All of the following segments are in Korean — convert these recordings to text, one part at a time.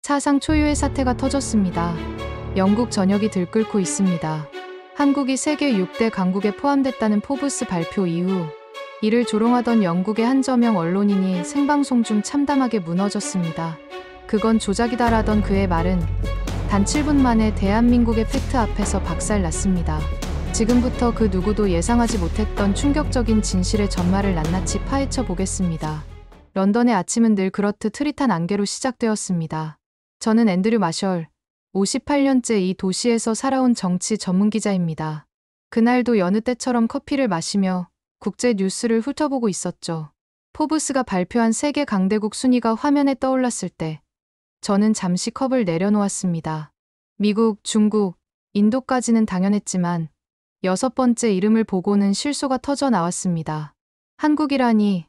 사상 초유의 사태가 터졌습니다. 영국 전역이 들끓고 있습니다. 한국이 세계 6대 강국에 포함됐다는 포브스 발표 이후 이를 조롱하던 영국의 한 저명 언론인이 생방송 중 참담하게 무너졌습니다. 그건 조작이다라던 그의 말은 단 7분 만에 대한민국의 팩트 앞에서 박살났습니다. 지금부터 그 누구도 예상하지 못했던 충격적인 진실의 전말을 낱낱이 파헤쳐 보겠습니다. 런던의 아침은 늘 그렇듯 흐릿한 안개로 시작되었습니다. 저는 앤드류 마셜, 58년째 이 도시에서 살아온 정치 전문 기자입니다. 그날도 여느 때처럼 커피를 마시며 국제 뉴스를 훑어보고 있었죠. 포브스가 발표한 세계 강대국 순위가 화면에 떠올랐을 때 저는 잠시 컵을 내려놓았습니다. 미국, 중국, 인도까지는 당연했지만 6번째 이름을 보고는 실소가 터져 나왔습니다. 한국이라니,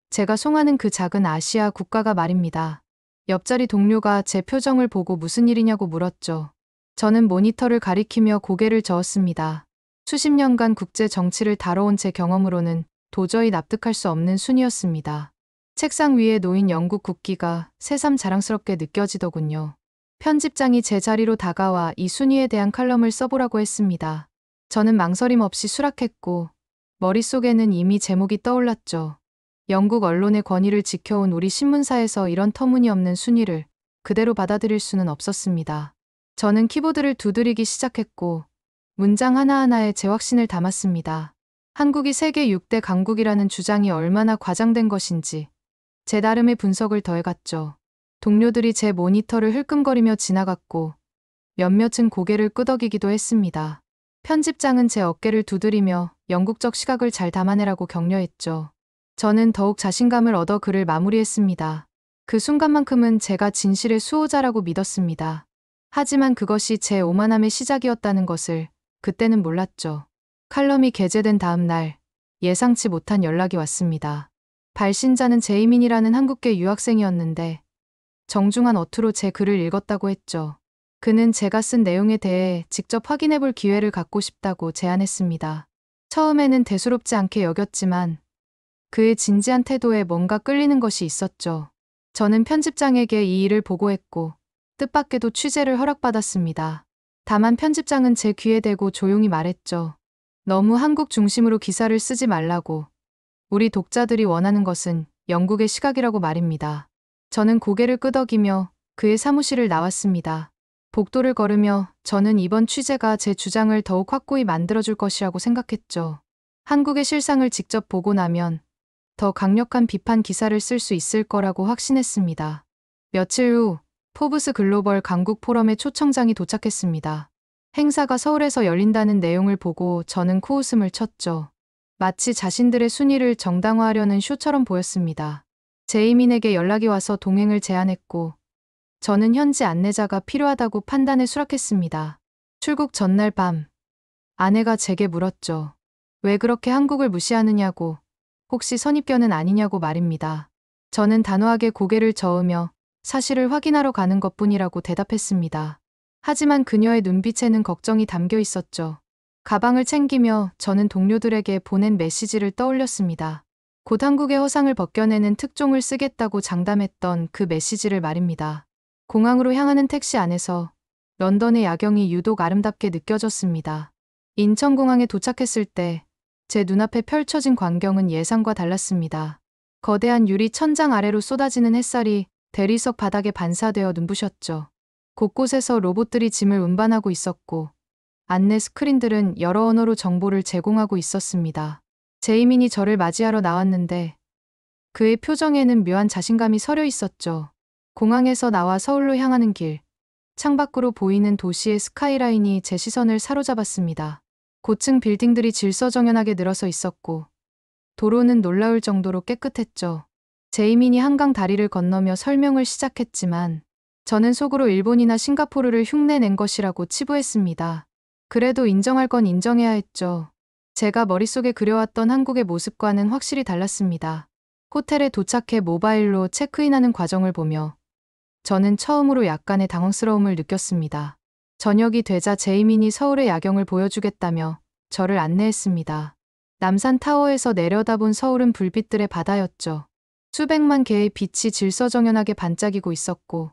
제가 송하는 그 작은 아시아 국가가 말입니다. 옆자리 동료가 제 표정을 보고 무슨 일이냐고 물었죠. 저는 모니터를 가리키며 고개를 저었습니다. 수십 년간 국제 정치를 다뤄온 제 경험으로는 도저히 납득할 수 없는 순위였습니다. 책상 위에 놓인 영국 국기가 새삼 자랑스럽게 느껴지더군요. 편집장이 제 자리로 다가와 이 순위에 대한 칼럼을 써보라고 했습니다. 저는 망설임 없이 수락했고 머릿속에는 이미 제목이 떠올랐죠. 영국 언론의 권위를 지켜온 우리 신문사에서 이런 터무니없는 순위를 그대로 받아들일 수는 없었습니다. 저는 키보드를 두드리기 시작했고 문장 하나하나에 제 확신을 담았습니다. 한국이 세계 6대 강국이라는 주장이 얼마나 과장된 것인지 제 나름의 분석을 더해갔죠. 동료들이 제 모니터를 흘끔거리며 지나갔고 몇몇은 고개를 끄덕이기도 했습니다. 편집장은 제 어깨를 두드리며 영국적 시각을 잘 담아내라고 격려했죠. 저는 더욱 자신감을 얻어 글을 마무리했습니다. 그 순간만큼은 제가 진실의 수호자라고 믿었습니다. 하지만 그것이 제 오만함의 시작이었다는 것을 그때는 몰랐죠. 칼럼이 게재된 다음 날 예상치 못한 연락이 왔습니다. 발신자는 제이민이라는 한국계 유학생이었는데 정중한 어투로 제 글을 읽었다고 했죠. 그는 제가 쓴 내용에 대해 직접 확인해 볼 기회를 갖고 싶다고 제안했습니다. 처음에는 대수롭지 않게 여겼지만 그의 진지한 태도에 뭔가 끌리는 것이 있었죠. 저는 편집장에게 이 일을 보고했고 뜻밖에도 취재를 허락받았습니다. 다만 편집장은 제 귀에 대고 조용히 말했죠. 너무 한국 중심으로 기사를 쓰지 말라고. 우리 독자들이 원하는 것은 영국의 시각이라고 말입니다. 저는 고개를 끄덕이며 그의 사무실을 나왔습니다. 복도를 걸으며 저는 이번 취재가 제 주장을 더욱 확고히 만들어줄 것이라고 생각했죠. 한국의 실상을 직접 보고 나면 더 강력한 비판 기사를 쓸 수 있을 거라고 확신했습니다. 며칠 후 포브스 글로벌 강국 포럼의 초청장이 도착했습니다. 행사가 서울에서 열린다는 내용을 보고 저는 코웃음을 쳤죠. 마치 자신들의 순위를 정당화하려는 쇼처럼 보였습니다. 제이민에게 연락이 와서 동행을 제안했고 저는 현지 안내자가 필요하다고 판단해 수락했습니다. 출국 전날 밤 아내가 제게 물었죠. 왜 그렇게 한국을 무시하느냐고, 혹시 선입견은 아니냐고 말입니다. 저는 단호하게 고개를 저으며 사실을 확인하러 가는 것뿐이라고 대답했습니다. 하지만 그녀의 눈빛에는 걱정이 담겨 있었죠. 가방을 챙기며 저는 동료들에게 보낸 메시지를 떠올렸습니다. 곧 한국의 허상을 벗겨내는 특종을 쓰겠다고 장담했던 그 메시지를 말입니다. 공항으로 향하는 택시 안에서 런던의 야경이 유독 아름답게 느껴졌습니다. 인천공항에 도착했을 때 제 눈앞에 펼쳐진 광경은 예상과 달랐습니다. 거대한 유리 천장 아래로 쏟아지는 햇살이 대리석 바닥에 반사되어 눈부셨죠. 곳곳에서 로봇들이 짐을 운반하고 있었고 안내 스크린들은 여러 언어로 정보를 제공하고 있었습니다. 제이민이 저를 맞이하러 나왔는데 그의 표정에는 묘한 자신감이 서려 있었죠. 공항에서 나와 서울로 향하는 길, 창밖으로 보이는 도시의 스카이라인이 제 시선을 사로잡았습니다. 고층 빌딩들이 질서정연하게 늘어서 있었고 도로는 놀라울 정도로 깨끗했죠. 제이민이 한강 다리를 건너며 설명을 시작했지만 저는 속으로 일본이나 싱가포르를 흉내낸 것이라고 치부했습니다. 그래도 인정할 건 인정해야 했죠. 제가 머릿속에 그려왔던 한국의 모습과는 확실히 달랐습니다. 호텔에 도착해 모바일로 체크인하는 과정을 보며 저는 처음으로 약간의 당황스러움을 느꼈습니다. 저녁이 되자 제이민이 서울의 야경을 보여주겠다며 저를 안내했습니다. 남산타워에서 내려다본 서울은 불빛들의 바다였죠. 수백만 개의 빛이 질서정연하게 반짝이고 있었고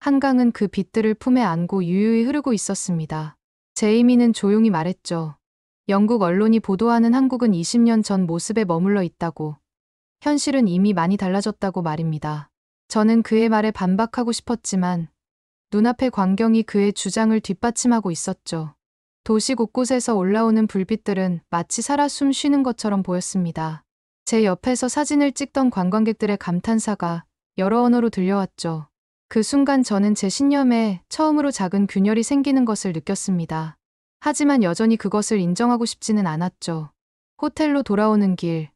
한강은 그 빛들을 품에 안고 유유히 흐르고 있었습니다. 제이미는 조용히 말했죠. 영국 언론이 보도하는 한국은 20년 전 모습에 머물러 있다고. 현실은 이미 많이 달라졌다고 말입니다. 저는 그의 말에 반박하고 싶었지만 눈앞의 광경이 그의 주장을 뒷받침하고 있었죠. 도시 곳곳에서 올라오는 불빛들은 마치 살아 숨 쉬는 것처럼 보였습니다. 제 옆에서 사진을 찍던 관광객들의 감탄사가 여러 언어로 들려왔죠. 그 순간 저는 제 신념에 처음으로 작은 균열이 생기는 것을 느꼈습니다. 하지만 여전히 그것을 인정하고 싶지는 않았죠. 호텔로 돌아오는 길,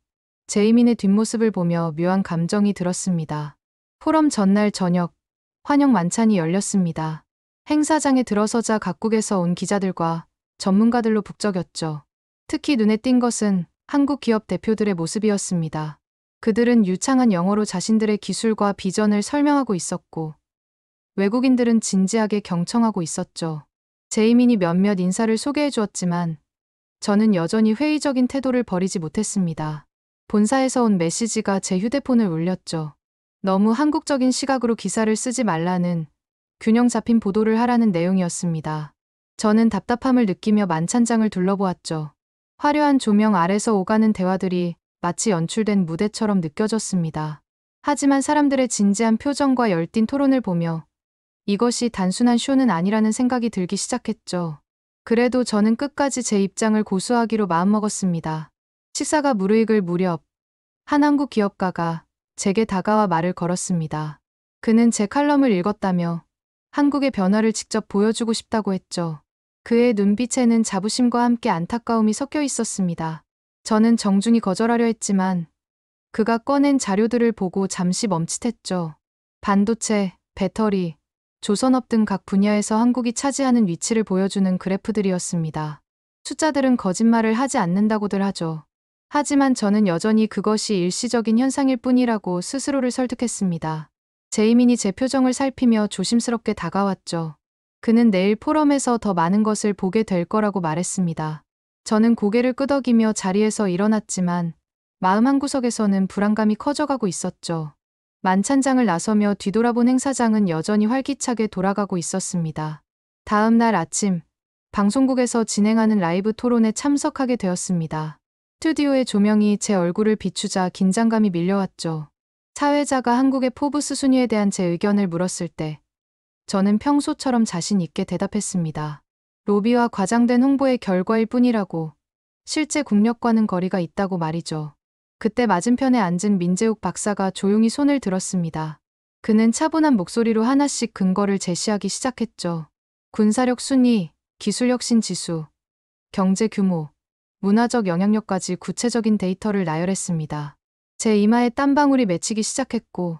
제이민의 뒷모습을 보며 묘한 감정이 들었습니다. 포럼 전날 저녁, 환영 만찬이 열렸습니다. 행사장에 들어서자 각국에서 온 기자들과 전문가들로 북적였죠. 특히 눈에 띈 것은 한국 기업 대표들의 모습이었습니다. 그들은 유창한 영어로 자신들의 기술과 비전을 설명하고 있었고, 외국인들은 진지하게 경청하고 있었죠. 제이민이 몇몇 인사를 소개해 주었지만 저는 여전히 회의적인 태도를 버리지 못했습니다. 본사에서 온 메시지가 제 휴대폰을 울렸죠. 너무 한국적인 시각으로 기사를 쓰지 말라는, 균형 잡힌 보도를 하라는 내용이었습니다. 저는 답답함을 느끼며 만찬장을 둘러보았죠. 화려한 조명 아래서 오가는 대화들이 마치 연출된 무대처럼 느껴졌습니다. 하지만 사람들의 진지한 표정과 열띤 토론을 보며 이것이 단순한 쇼는 아니라는 생각이 들기 시작했죠. 그래도 저는 끝까지 제 입장을 고수하기로 마음먹었습니다. 식사가 무르익을 무렵 한 한국 기업가가 제게 다가와 말을 걸었습니다. 그는 제 칼럼을 읽었다며 한국의 변화를 직접 보여주고 싶다고 했죠. 그의 눈빛에는 자부심과 함께 안타까움이 섞여 있었습니다. 저는 정중히 거절하려 했지만 그가 꺼낸 자료들을 보고 잠시 멈칫했죠. 반도체, 배터리, 조선업 등 각 분야에서 한국이 차지하는 위치를 보여주는 그래프들이었습니다. 숫자들은 거짓말을 하지 않는다고들 하죠. 하지만 저는 여전히 그것이 일시적인 현상일 뿐이라고 스스로를 설득했습니다. 제이민이 제 표정을 살피며 조심스럽게 다가왔죠. 그는 내일 포럼에서 더 많은 것을 보게 될 거라고 말했습니다. 저는 고개를 끄덕이며 자리에서 일어났지만 마음 한구석에서는 불안감이 커져가고 있었죠. 만찬장을 나서며 뒤돌아본 행사장은 여전히 활기차게 돌아가고 있었습니다. 다음 날 아침, 방송국에서 진행하는 라이브 토론에 참석하게 되었습니다. 스튜디오의 조명이 제 얼굴을 비추자 긴장감이 밀려왔죠. 사회자가 한국의 포브스 순위에 대한 제 의견을 물었을 때 저는 평소처럼 자신 있게 대답했습니다. 로비와 과장된 홍보의 결과일 뿐이라고, 실제 국력과는 거리가 있다고 말이죠. 그때 맞은편에 앉은 민재욱 박사가 조용히 손을 들었습니다. 그는 차분한 목소리로 하나씩 근거를 제시하기 시작했죠. 군사력 순위, 기술혁 신지수, 경제 규모, 문화적 영향력까지 구체적인 데이터를 나열했습니다. 제 이마에 땀방울이 맺히기 시작했고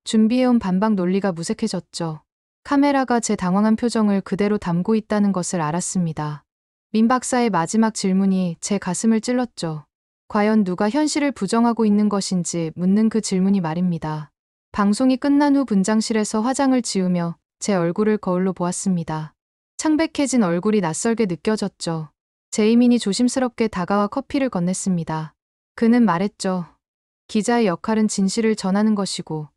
준비해온 반박 논리가 무색해졌죠. 카메라가 제 당황한 표정을 그대로 담고 있다는 것을 알았습니다. 민 박사의 마지막 질문이 제 가슴을 찔렀죠. 과연 누가 현실을 부정하고 있는 것인지 묻는 그 질문이 말입니다. 방송이 끝난 후 분장실에서 화장을 지우며 제 얼굴을 거울로 보았습니다. 창백해진 얼굴이 낯설게 느껴졌죠. 제이민이 조심스럽게 다가와 커피를 건넸습니다. 그는 말했죠. 기자의 역할은 진실을 전하는 것이고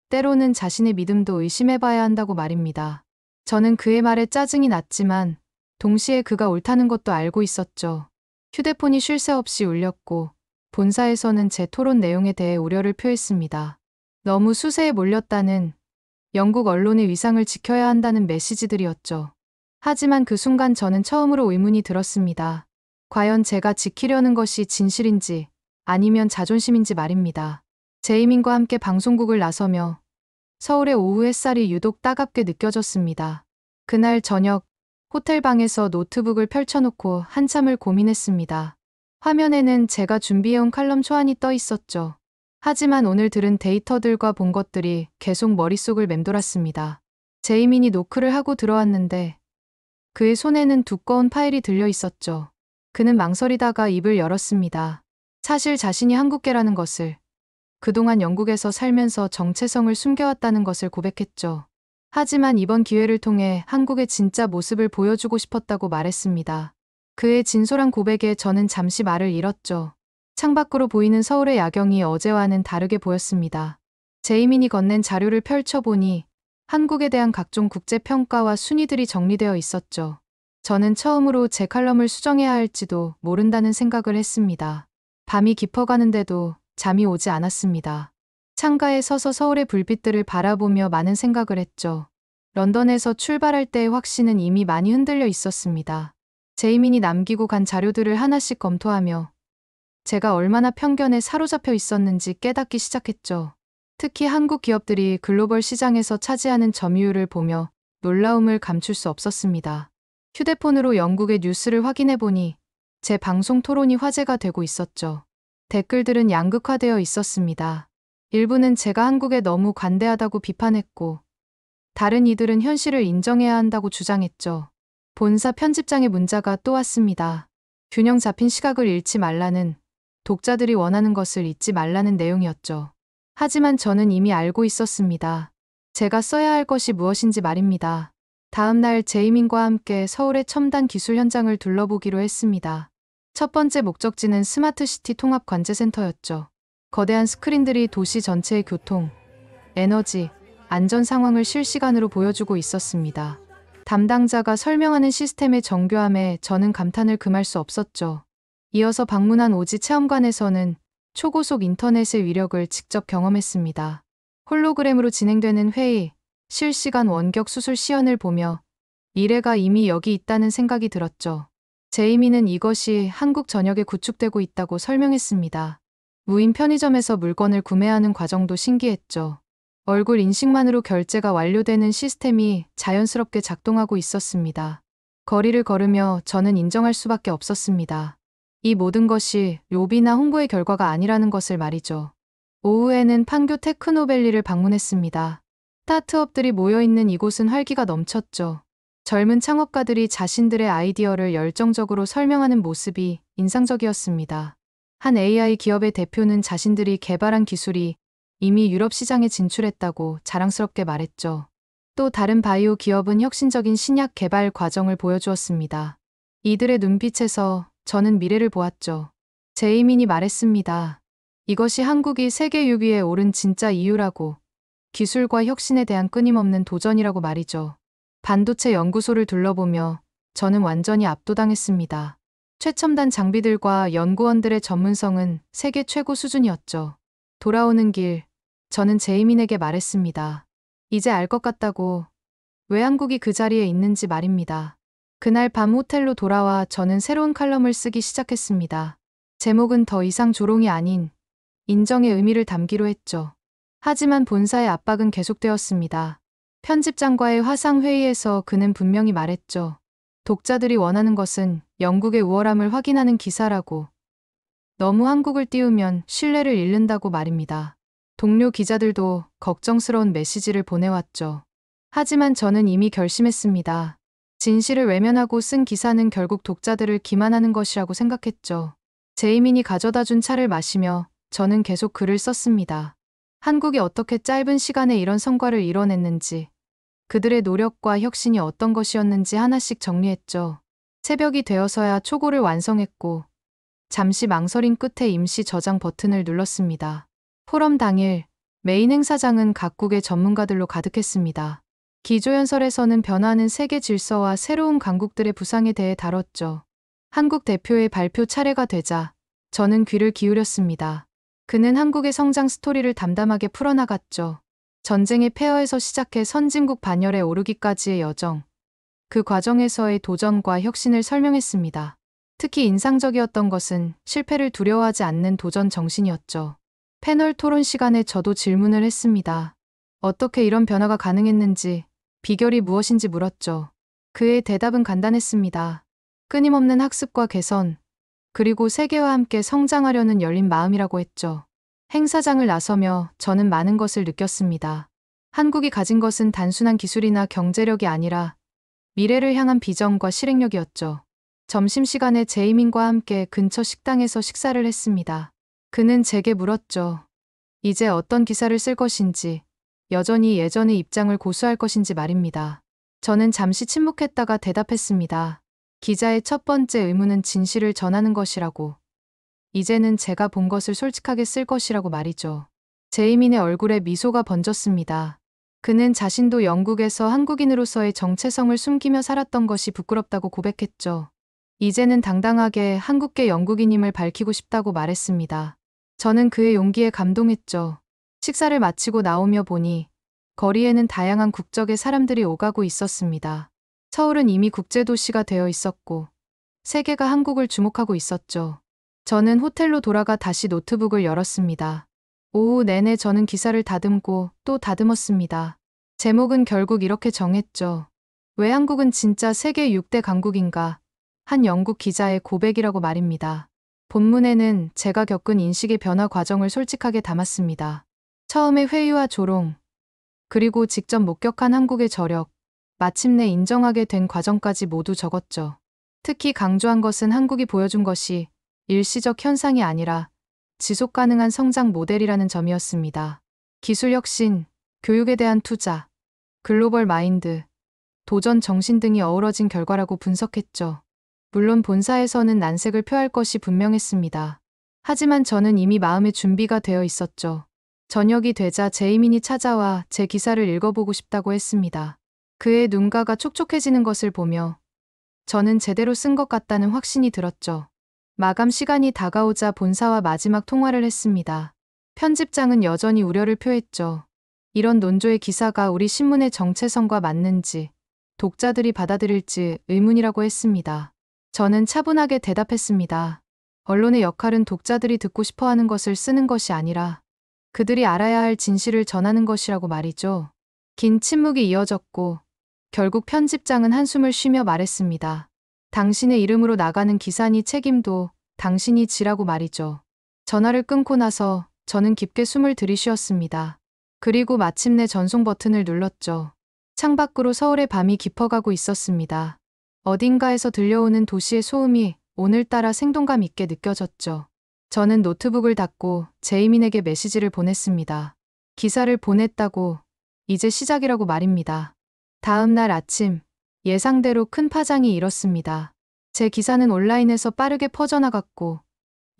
때로는 자신의 믿음도 의심해봐야 한다고 말입니다. 저는 그의 말에 짜증이 났지만 동시에 그가 옳다는 것도 알고 있었죠. 휴대폰이 쉴 새 없이 울렸고 본사에서는 제 토론 내용에 대해 우려를 표했습니다. 너무 수세에 몰렸다는, 영국 언론의 위상을 지켜야 한다는 메시지들이었죠. 하지만 그 순간 저는 처음으로 의문이 들었습니다. 과연 제가 지키려는 것이 진실인지 아니면 자존심인지 말입니다. 제이민과 함께 방송국을 나서며 서울의 오후 햇살이 유독 따갑게 느껴졌습니다. 그날 저녁 호텔 방에서 노트북을 펼쳐놓고 한참을 고민했습니다. 화면에는 제가 준비해온 칼럼 초안이 떠 있었죠. 하지만 오늘 들은 데이터들과 본 것들이 계속 머릿속을 맴돌았습니다. 제이민이 노크를 하고 들어왔는데 그의 손에는 두꺼운 파일이 들려 있었죠. 그는 망설이다가 입을 열었습니다. 사실 자신이 한국계라는 것을, 그동안 영국에서 살면서 정체성을 숨겨왔다는 것을 고백했죠. 하지만 이번 기회를 통해 한국의 진짜 모습을 보여주고 싶었다고 말했습니다. 그의 진솔한 고백에 저는 잠시 말을 잃었죠. 창밖으로 보이는 서울의 야경이 어제와는 다르게 보였습니다. 제이민이 건넨 자료를 펼쳐보니 한국에 대한 각종 국제평가와 순위들이 정리되어 있었죠. 저는 처음으로 제 칼럼을 수정해야 할지도 모른다는 생각을 했습니다. 밤이 깊어가는데도 잠이 오지 않았습니다. 창가에 서서 서울의 불빛들을 바라보며 많은 생각을 했죠. 런던에서 출발할 때의 확신은 이미 많이 흔들려 있었습니다. 제이민이 남기고 간 자료들을 하나씩 검토하며 제가 얼마나 편견에 사로잡혀 있었는지 깨닫기 시작했죠. 특히 한국 기업들이 글로벌 시장에서 차지하는 점유율을 보며 놀라움을 감출 수 없었습니다. 휴대폰으로 영국의 뉴스를 확인해 보니 제 방송 토론이 화제가 되고 있었죠. 댓글들은 양극화되어 있었습니다. 일부는 제가 한국에 너무 관대하다고 비판했고, 다른 이들은 현실을 인정해야 한다고 주장했죠. 본사 편집장의 문자가 또 왔습니다. 균형 잡힌 시각을 잃지 말라는, 독자들이 원하는 것을 잊지 말라는 내용이었죠. 하지만 저는 이미 알고 있었습니다. 제가 써야 할 것이 무엇인지 말입니다. 다음 날 제이민과 함께 서울의 첨단 기술 현장을 둘러보기로 했습니다. 첫 번째 목적지는 스마트시티 통합관제센터였죠. 거대한 스크린들이 도시 전체의 교통, 에너지, 안전 상황을 실시간으로 보여주고 있었습니다. 담당자가 설명하는 시스템의 정교함에 저는 감탄을 금할 수 없었죠. 이어서 방문한 오지 체험관에서는 초고속 인터넷의 위력을 직접 경험했습니다. 홀로그램으로 진행되는 회의, 실시간 원격 수술 시연을 보며 미래가 이미 여기 있다는 생각이 들었죠. 제이미는 이것이 한국 전역에 구축되고 있다고 설명했습니다. 무인 편의점에서 물건을 구매하는 과정도 신기했죠. 얼굴 인식만으로 결제가 완료되는 시스템이 자연스럽게 작동하고 있었습니다. 거리를 걸으며 저는 인정할 수밖에 없었습니다. 이 모든 것이 로비나 홍보의 결과가 아니라는 것을 말이죠. 오후에는 판교 테크노밸리를 방문했습니다. 스타트업들이 모여있는 이곳은 활기가 넘쳤죠. 젊은 창업가들이 자신들의 아이디어를 열정적으로 설명하는 모습이 인상적이었습니다. 한 AI 기업의 대표는 자신들이 개발한 기술이 이미 유럽 시장에 진출했다고 자랑스럽게 말했죠. 또 다른 바이오 기업은 혁신적인 신약 개발 과정을 보여주었습니다. 이들의 눈빛에서 저는 미래를 보았죠. 제이민이 말했습니다. 이것이 한국이 세계 6위에 오른 진짜 이유라고, 기술과 혁신에 대한 끊임없는 도전이라고 말이죠. 반도체 연구소를 둘러보며 저는 완전히 압도당했습니다. 최첨단 장비들과 연구원들의 전문성은 세계 최고 수준이었죠. 돌아오는 길, 저는 제이민에게 말했습니다. 이제 알 것 같다고, 왜 한국이 그 자리에 있는지 말입니다. 그날 밤 호텔로 돌아와 저는 새로운 칼럼을 쓰기 시작했습니다. 제목은 더 이상 조롱이 아닌 인정의 의미를 담기로 했죠. 하지만 본사의 압박은 계속되었습니다. 편집장과의 화상회의에서 그는 분명히 말했죠. 독자들이 원하는 것은 영국의 우월함을 확인하는 기사라고. 너무 한국을 띄우면 신뢰를 잃는다고 말입니다. 동료 기자들도 걱정스러운 메시지를 보내왔죠. 하지만 저는 이미 결심했습니다. 진실을 외면하고 쓴 기사는 결국 독자들을 기만하는 것이라고 생각했죠. 제이민이 가져다 준 차를 마시며 저는 계속 글을 썼습니다. 한국이 어떻게 짧은 시간에 이런 성과를 이뤄냈는지, 그들의 노력과 혁신이 어떤 것이었는지 하나씩 정리했죠. 새벽이 되어서야 초고를 완성했고, 잠시 망설인 끝에 임시 저장 버튼을 눌렀습니다. 포럼 당일, 메인 행사장은 각국의 전문가들로 가득했습니다. 기조연설에서는 변화하는 세계 질서와 새로운 강국들의 부상에 대해 다뤘죠. 한국 대표의 발표 차례가 되자 저는 귀를 기울였습니다. 그는 한국의 성장 스토리를 담담하게 풀어나갔죠. 전쟁의 폐허에서 시작해 선진국 반열에 오르기까지의 여정, 그 과정에서의 도전과 혁신을 설명했습니다. 특히 인상적이었던 것은 실패를 두려워하지 않는 도전 정신이었죠. 패널 토론 시간에 저도 질문을 했습니다. 어떻게 이런 변화가 가능했는지, 비결이 무엇인지 물었죠. 그의 대답은 간단했습니다. 끊임없는 학습과 개선, 그리고 세계와 함께 성장하려는 열린 마음이라고 했죠. 행사장을 나서며 저는 많은 것을 느꼈습니다. 한국이 가진 것은 단순한 기술이나 경제력이 아니라 미래를 향한 비전과 실행력이었죠. 점심시간에 제이민과 함께 근처 식당에서 식사를 했습니다. 그는 제게 물었죠. 이제 어떤 기사를 쓸 것인지, 여전히 예전의 입장을 고수할 것인지 말입니다. 저는 잠시 침묵했다가 대답했습니다. 기자의 첫 번째 의무는 진실을 전하는 것이라고. 이제는 제가 본 것을 솔직하게 쓸 것이라고 말이죠. 제이민의 얼굴에 미소가 번졌습니다. 그는 자신도 영국에서 한국인으로서의 정체성을 숨기며 살았던 것이 부끄럽다고 고백했죠. 이제는 당당하게 한국계 영국인임을 밝히고 싶다고 말했습니다. 저는 그의 용기에 감동했죠. 식사를 마치고 나오며 보니 거리에는 다양한 국적의 사람들이 오가고 있었습니다. 서울은 이미 국제도시가 되어 있었고 세계가 한국을 주목하고 있었죠. 저는 호텔로 돌아가 다시 노트북을 열었습니다. 오후 내내 저는 기사를 다듬고 또 다듬었습니다. 제목은 결국 이렇게 정했죠. 왜 한국은 진짜 세계 6대 강국인가? 한 영국 기자의 고백이라고 말입니다. 본문에는 제가 겪은 인식의 변화 과정을 솔직하게 담았습니다. 처음에 회의와 조롱, 그리고 직접 목격한 한국의 저력, 마침내 인정하게 된 과정까지 모두 적었죠. 특히 강조한 것은 한국이 보여준 것이 일시적 현상이 아니라 지속 가능한 성장 모델이라는 점이었습니다. 기술 혁신, 교육에 대한 투자, 글로벌 마인드, 도전 정신 등이 어우러진 결과라고 분석했죠. 물론 본사에서는 난색을 표할 것이 분명했습니다. 하지만 저는 이미 마음의 준비가 되어 있었죠. 저녁이 되자 제이민이 찾아와 제 기사를 읽어보고 싶다고 했습니다. 그의 눈가가 촉촉해지는 것을 보며 저는 제대로 쓴 것 같다는 확신이 들었죠. 마감 시간이 다가오자 본사와 마지막 통화를 했습니다. 편집장은 여전히 우려를 표했죠. 이런 논조의 기사가 우리 신문의 정체성과 맞는지, 독자들이 받아들일지 의문이라고 했습니다. 저는 차분하게 대답했습니다. 언론의 역할은 독자들이 듣고 싶어하는 것을 쓰는 것이 아니라 그들이 알아야 할 진실을 전하는 것이라고 말이죠. 긴 침묵이 이어졌고 결국 편집장은 한숨을 쉬며 말했습니다. 당신의 이름으로 나가는 기사니 책임도 당신이 지라고 말이죠. 전화를 끊고 나서 저는 깊게 숨을 들이쉬었습니다. 그리고 마침내 전송 버튼을 눌렀죠. 창밖으로 서울의 밤이 깊어가고 있었습니다. 어딘가에서 들려오는 도시의 소음이 오늘따라 생동감 있게 느껴졌죠. 저는 노트북을 닫고 제이민에게 메시지를 보냈습니다. 기사를 보냈다고, 이제 시작이라고 말입니다. 다음 날 아침, 예상대로 큰 파장이 일었습니다. 제 기사는 온라인에서 빠르게 퍼져나갔고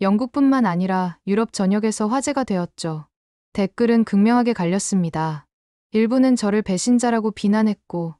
영국뿐만 아니라 유럽 전역에서 화제가 되었죠. 댓글은 극명하게 갈렸습니다. 일부는 저를 배신자라고 비난했고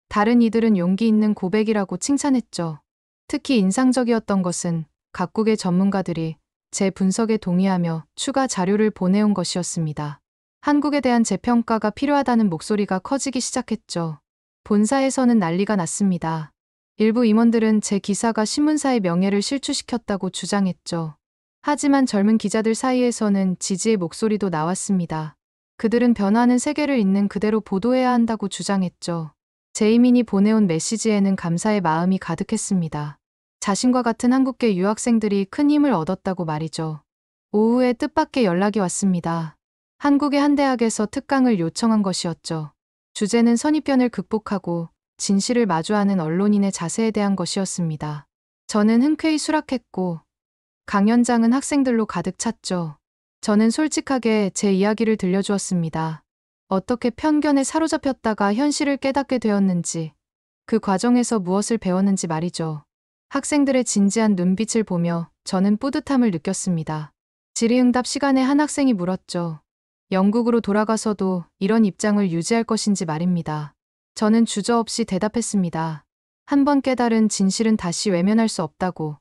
다른 이들은 용기 있는 고백이라고 칭찬했죠. 특히 인상적이었던 것은 각국의 전문가들이 제 분석에 동의하며 추가 자료를 보내온 것이었습니다. 한국에 대한 재평가가 필요하다는 목소리가 커지기 시작했죠. 본사에서는 난리가 났습니다. 일부 임원들은 제 기사가 신문사의 명예를 실추시켰다고 주장했죠. 하지만 젊은 기자들 사이에서는 지지의 목소리도 나왔습니다. 그들은 변화하는 세계를 있는 그대로 보도해야 한다고 주장했죠. 제이민이 보내온 메시지에는 감사의 마음이 가득했습니다. 자신과 같은 한국계 유학생들이 큰 힘을 얻었다고 말이죠. 오후에 뜻밖의 연락이 왔습니다. 한국의 한 대학에서 특강을 요청한 것이었죠. 주제는 선입견을 극복하고 진실을 마주하는 언론인의 자세에 대한 것이었습니다. 저는 흔쾌히 수락했고 강연장은 학생들로 가득 찼죠. 저는 솔직하게 제 이야기를 들려주었습니다. 어떻게 편견에 사로잡혔다가 현실을 깨닫게 되었는지, 그 과정에서 무엇을 배웠는지 말이죠. 학생들의 진지한 눈빛을 보며 저는 뿌듯함을 느꼈습니다. 질의응답 시간에 한 학생이 물었죠. 영국으로 돌아가서도 이런 입장을 유지할 것인지 말입니다. 저는 주저없이 대답했습니다. 한 번 깨달은 진실은 다시 외면할 수 없다고.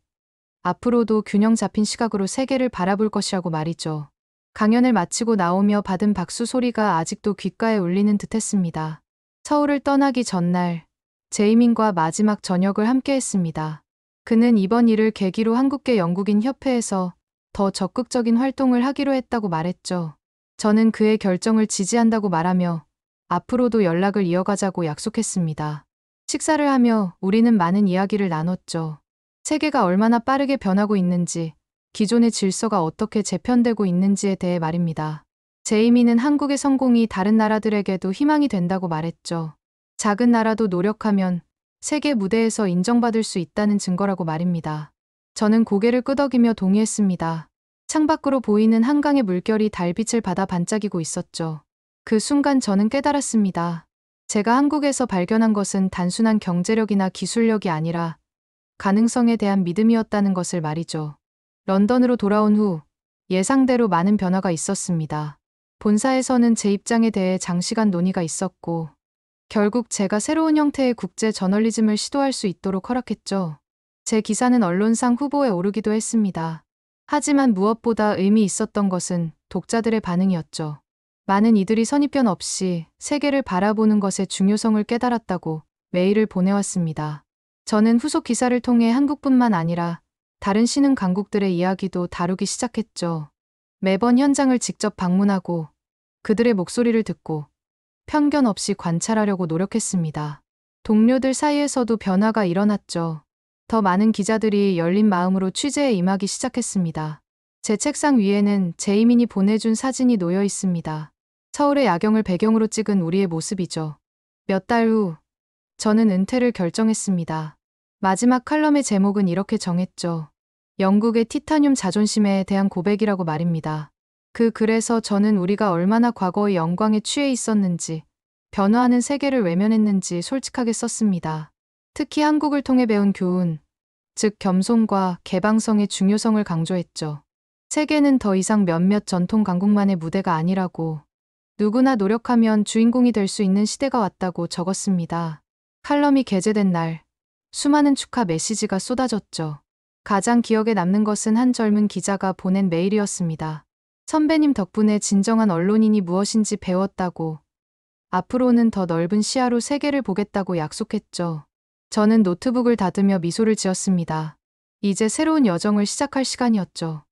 앞으로도 균형 잡힌 시각으로 세계를 바라볼 것이라고 말이죠. 강연을 마치고 나오며 받은 박수 소리가 아직도 귓가에 울리는 듯했습니다. 서울을 떠나기 전날 제이민과 마지막 저녁을 함께 했습니다. 그는 이번 일을 계기로 한국계 영국인 협회에서 더 적극적인 활동을 하기로 했다고 말했죠. 저는 그의 결정을 지지한다고 말하며 앞으로도 연락을 이어가자고 약속했습니다. 식사를 하며 우리는 많은 이야기를 나눴죠. 세계가 얼마나 빠르게 변하고 있는지, 기존의 질서가 어떻게 재편되고 있는지에 대해 말입니다. 제이미는 한국의 성공이 다른 나라들에게도 희망이 된다고 말했죠. 작은 나라도 노력하면 세계 무대에서 인정받을 수 있다는 증거라고 말입니다. 저는 고개를 끄덕이며 동의했습니다. 창밖으로 보이는 한강의 물결이 달빛을 받아 반짝이고 있었죠. 그 순간 저는 깨달았습니다. 제가 한국에서 발견한 것은 단순한 경제력이나 기술력이 아니라 가능성에 대한 믿음이었다는 것을 말이죠. 런던으로 돌아온 후 예상대로 많은 변화가 있었습니다. 본사에서는 제 입장에 대해 장시간 논의가 있었고, 결국 제가 새로운 형태의 국제 저널리즘을 시도할 수 있도록 허락했죠. 제 기사는 언론상 후보에 오르기도 했습니다. 하지만 무엇보다 의미 있었던 것은 독자들의 반응이었죠. 많은 이들이 선입견 없이 세계를 바라보는 것의 중요성을 깨달았다고 메일을 보내왔습니다. 저는 후속 기사를 통해 한국뿐만 아니라 다른 신흥 강국들의 이야기도 다루기 시작했죠. 매번 현장을 직접 방문하고 그들의 목소리를 듣고 편견 없이 관찰하려고 노력했습니다. 동료들 사이에서도 변화가 일어났죠. 더 많은 기자들이 열린 마음으로 취재에 임하기 시작했습니다. 제 책상 위에는 제이민이 보내준 사진이 놓여 있습니다. 서울의 야경을 배경으로 찍은 우리의 모습이죠. 몇 달 후, 저는 은퇴를 결정했습니다. 마지막 칼럼의 제목은 이렇게 정했죠. 영국의 티타늄 자존심에 대한 고백이라고 말입니다. 그 글에서 저는 우리가 얼마나 과거의 영광에 취해 있었는지, 변화하는 세계를 외면했는지 솔직하게 썼습니다. 특히 한국을 통해 배운 교훈, 즉 겸손과 개방성의 중요성을 강조했죠. 세계는 더 이상 몇몇 전통 강국만의 무대가 아니라고, 누구나 노력하면 주인공이 될 수 있는 시대가 왔다고 적었습니다. 칼럼이 게재된 날, 수많은 축하 메시지가 쏟아졌죠. 가장 기억에 남는 것은 한 젊은 기자가 보낸 메일이었습니다. 선배님 덕분에 진정한 언론인이 무엇인지 배웠다고, 앞으로는 더 넓은 시야로 세계를 보겠다고 약속했죠. 저는 노트북을 닫으며 미소를 지었습니다. 이제 새로운 여정을 시작할 시간이었죠.